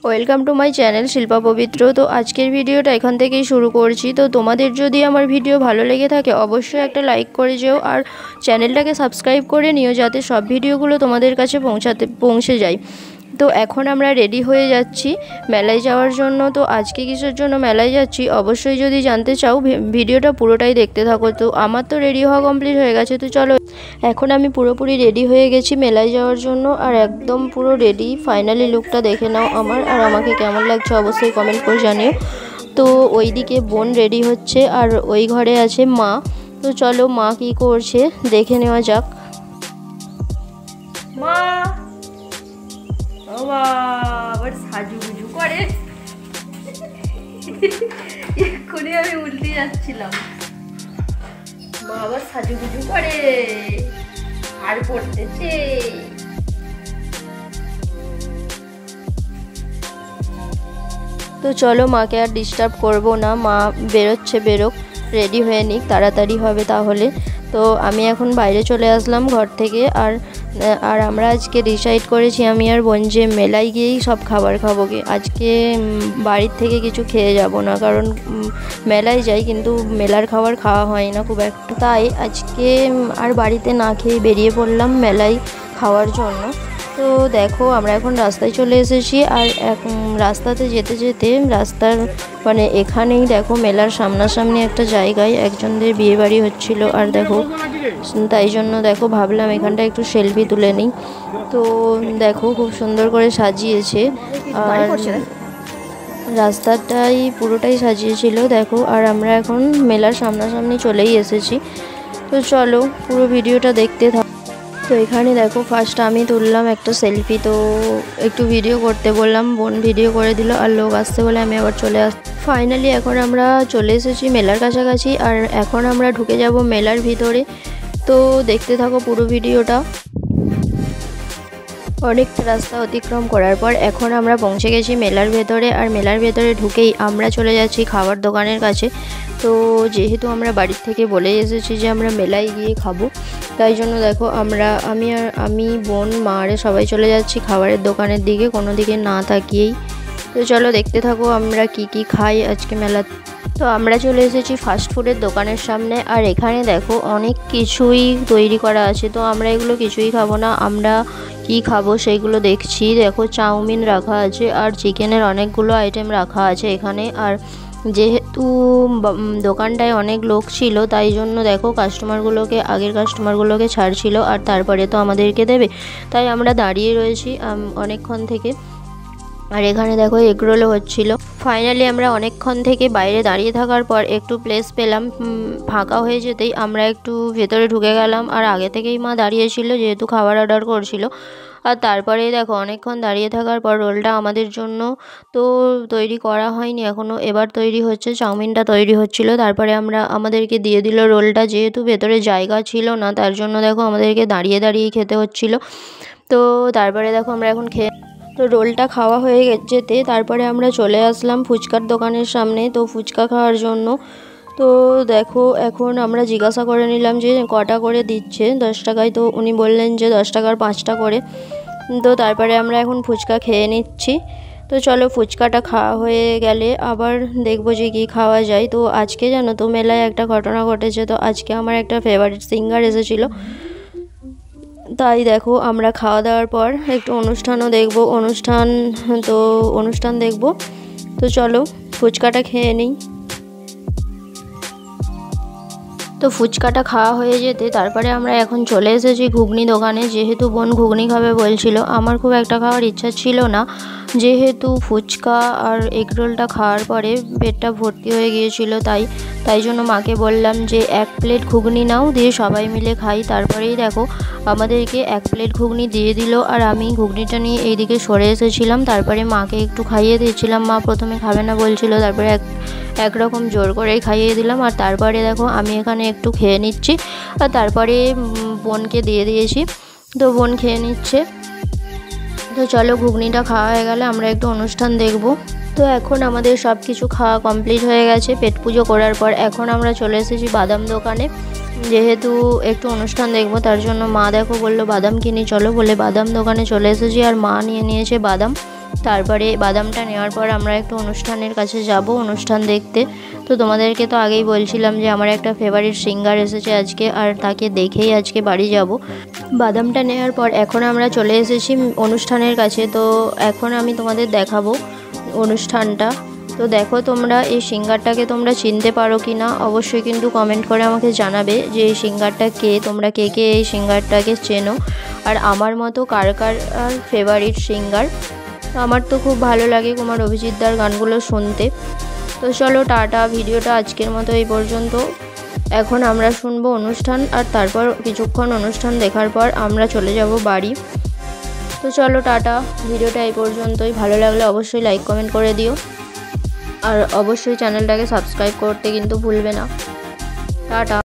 Welcome to my channel Shilpa পবিত্র। তো আজকের ভিডিওটা এখান থেকেই শুরু করছি। তো তোমাদের যদি আমার ভিডিও ভালো লেগে থাকে অবশ্যই একটা লাইক করে যেও, আর চ্যানেলটাকে সাবস্ক্রাইব করে নিও যাতে সব ভিডিওগুলো তোমাদের কাছে পৌঁছে যায়। তো এখন আমরা রেডি হয়ে যাচ্ছি মেলায় যাওয়ার জন্য। তো আজকে কিসের জন্য মেলায় যাচ্ছি অবশ্যই যদি জানতে চাও ভিডিওটা পুরোটাই দেখতে থাকো। তো আমার তো রেডি হওয়া কমপ্লিট হয়ে গেছে, তো চলো এখন আমি পুরোপুরি রেডি হয়ে গেছি মেলায় যাওয়ার জন্য, আর একদম পুরো রেডি। ফাইনালি লুকটা দেখে নাও আমার, আর আমাকে কেমন লাগছে অবশ্যই কমেন্ট করে জানিও। তো ওইদিকে বোন রেডি হচ্ছে আর ওই ঘরে আছে মা। তো চলো মা কি করছে দেখে নেওয়া যাক। মা আবার সাজুগুজু করে, এক্ষুনি আমি উল্টে যাচ্ছিলাম। মা আবার সাজুগুজু করে আর পড়তেছে। তো চলো মাকে আর ডিস্টার্ব করব না, মা বেরোচ্ছে, বেরোক, রেডি হয়ে নিক, তাড়াতাড়ি হবে তাহলে। তো আমি এখন বাইরে চলে আসলাম ঘর থেকে। আর আমরা আজকে ডিসাইড করেছি আমি আর বোন যে মেলায় গিয়েই সব খাবার খাবো। আজকে বাড়ির থেকে কিছু খেয়ে যাব না, কারণ মেলায় যাই কিন্তু মেলার খাবার খাওয়া হয় না খুব একটা। তাই আজকে আর বাড়িতে না খেয়ে বেরিয়ে পড়লাম মেলায় খাওয়ার জন্য। তো দেখো আমরা এখন রাস্তায় চলে এসেছি, আর রাস্তাতে যেতে যেতে রাস্তার মানে এখানেই দেখো মেলার সামনাসামনি একটা জায়গায় একজনদের বিয়ে বাড়ি হচ্ছিল, আর দেখো তাই জন্য দেখো ভাবলাম এখানটা একটু সেলফি তুলে নিই। তো দেখো খুব সুন্দর করে সাজিয়েছে, আর রাস্তাটাই পুরোটাই সাজিয়েছিল দেখো। আর আমরা এখন মেলার সামনাসামনি চলেই এসেছি। তো চলো পুরো ভিডিওটা দেখতে থাকো। তো এখানে দেখো ফার্স্ট আমি তুললাম একটা সেলফি, তো একটু ভিডিও করতে বললাম, বোন ভিডিও করে দিল, আর লোক আসতে বলে আমি আবার চলে আসছি। ফাইনালি এখন আমরা চলে এসেছি মেলার কাছাকাছি, আর এখন আমরা ঢুকে যাব মেলার ভিতরে। তো দেখতে থাকো পুরো ভিডিওটা। অনেকটা রাস্তা অতিক্রম করার পর এখন আমরা পৌঁছে গেছি মেলার ভেতরে, আর মেলার ভেতরে ঢুকেই আমরা চলে যাচ্ছি খাবার দোকানের কাছে। তো যেহেতু আমরা বাড়ির থেকে বলে এসেছি যে আমরা মেলায় গিয়ে খাবো, তাই জন্য দেখো আমি বোন মা আরে সবাই চলে যাচ্ছি খাবারের দোকানের দিকে, কোনো দিকে না তাকিয়েই। তো চলো দেখতে থাকো আমরা কি খাই আজকে মেলা। তো আমরা চলে এসেছি ফাস্টফুডের দোকানের সামনে, আর এখানে দেখো অনেক কিছুই তৈরি করা আছে। তো আমরা এগুলো কিছুই খাবো না, আমরা কি খাবো সেইগুলো দেখছি। দেখো চাউমিন রাখা আছে, আর চিকেনের অনেকগুলো আইটেম রাখা আছে এখানে। আর যেহেতু দোকানটায় অনেক লোক ছিল তাই জন্য দেখো আগের কাস্টমারগুলোকে ছাড়ছিল, আর তারপরে তো আমাদেরকে দেবে, তাই আমরা দাঁড়িয়ে রয়েছি অনেকক্ষণ থেকে। আর এখানে দেখো এগরোলও হচ্ছিল। ফাইনালি আমরা অনেকক্ষণ থেকে বাইরে দাঁড়িয়ে থাকার পর একটু প্লেস পেলাম, ফাঁকা হয়ে যেতেই আমরা একটু ভেতরে ঢুকে গেলাম। আর আগে থেকেই মা দাঁড়িয়েছিল যেহেতু খাবার অর্ডার করছিল। আর তারপরে দেখো অনেকক্ষণ দাঁড়িয়ে থাকার পর রোলটা আমাদের জন্য তো তৈরি করা হয়নি এখনও, এবার তৈরি হচ্ছে, চাউমিনটা তৈরি হচ্ছিল। তারপরে আমাদেরকে দিয়ে দিল রোলটা, যেহেতু ভেতরে জায়গা ছিল না তার জন্য দেখো আমাদেরকে দাঁড়িয়ে দাঁড়িয়েই খেতে হচ্ছিল। তো তারপরে দেখো আমরা এখন তো রোলটা খাওয়া হয়ে যেতে তারপরে আমরা চলে আসলাম ফুচকার দোকানের সামনে, তো ফুচকা খাওয়ার জন্য। তো দেখো এখন আমরা জিজ্ঞাসা করে নিলাম যে কটা করে দিচ্ছে 10 টাকায়, তো উনি বললেন যে 10 টাকার 5টা করে। তো তারপরে আমরা এখন ফুচকা খেয়ে নিচ্ছি। তো চলো ফুচকাটা খাওয়া হয়ে গেলে আবার দেখবো যে কী খাওয়া যায়। তো আজকে জানো তো মেলায় একটা ঘটনা ঘটেছে, তো আজকে আমার একটা ফেভারিট সিঙ্গার এসেছিলো, তাই দেখো আমরা খাওয়া দাওয়ার পর একটু অনুষ্ঠানও দেখব, অনুষ্ঠান দেখব। তো চলো ফুচকাটা খেয়ে নিই। তো ফুচকাটা খাওয়া হয়ে যেতে তারপরে আমরা এখন চলে এসেছি ঘুগনি দোকানে, যেহেতু বোন ঘুগনি খাবে বলছিল। আমার খুব একটা খাওয়ার ইচ্ছা ছিল না, যেহেতু ফুচকা আর এগরোলটা খাওয়ার পরে পেটটা ভর্তি হয়ে গিয়েছিল, তাই জন্য মাকে বললাম যে 1 প্লেট ঘুগনি নাও, দিয়ে সবাই মিলে খাই। তারপরেই দেখো আমাদেরকে 1 প্লেট ঘুগনি দিয়ে দিল, আর আমি ঘুগনিটা নিয়ে এইদিকে সরে এসেছিলাম। তারপরে মাকে একটু খাইয়ে দিয়েছিলাম, মা প্রথমে খাবে না বলছিল, তারপরে একরকম জোর করেই খাইয়ে দিলাম। আর তারপরে দেখো আমি এখানে একটু খেয়ে নিচ্ছি, আর তারপরে বোনকে দিয়ে দিয়েছি, তো বোন খেয়ে নিচ্ছে। তো চলো ঘুগনিটা খাওয়া হয়ে গেলে আমরা একটু অনুষ্ঠান দেখব। তো এখন আমাদের সব কিছু খাওয়া কমপ্লিট হয়ে গেছে পেট পুজো করার পর। এখন আমরা চলে এসেছি বাদাম দোকানে, যেহেতু একটু অনুষ্ঠান দেখবো তার জন্য মা দেখো বললো বাদাম কিনি চলো বলে বাদাম দোকানে চলে এসেছি। আর মা নিয়ে নিয়েছে বাদাম, তারপরে বাদামটা নেওয়ার পর আমরা একটু অনুষ্ঠানের কাছে যাব অনুষ্ঠান দেখতে। তো তোমাদেরকে তো আগেই বলছিলাম যে আমার একটা ফেভারিট সিঙ্গার এসেছে আজকে, আর তাকে দেখেই আজকে বাড়ি যাব। বাদামটা নেওয়ার পর এখন আমরা চলে এসেছি অনুষ্ঠানের কাছে। তো এখন আমি তোমাদের দেখাবো অনুষ্ঠানটা। তো দেখো তোমরা এই সিঙ্গারটাকে তোমরা চিনতে পারো কি না, অবশ্যই কিন্তু কমেন্ট করে আমাকে জানাবে যে এই সিঙ্গারটা কে, তোমরা কে কে এই সিঙ্গারটাকে চেনো, আর আমার মতো কার কার ফেভারিট সিঙ্গার। আমার তো খুব ভালো লাগে কুমার অভিজিৎ দার গানগুলো শুনতে। তো চলো টাটা, ভিডিওটা আজকের মতো এই পর্যন্ত। এখন আমরা শুনবো অনুষ্ঠান, আর তারপর কিছুক্ষণ অনুষ্ঠান দেখার পর আমরা চলে যাব বাড়ি। তো চলো টাটা, ভিডিওটা এই পর্যন্তই। ভালো লাগলে অবশ্যই লাইক কমেন্ট করে দিও, আর অবশ্যই চ্যানেলটাকে সাবস্ক্রাইব করতে কিন্তু ভুলবে না। টাটা।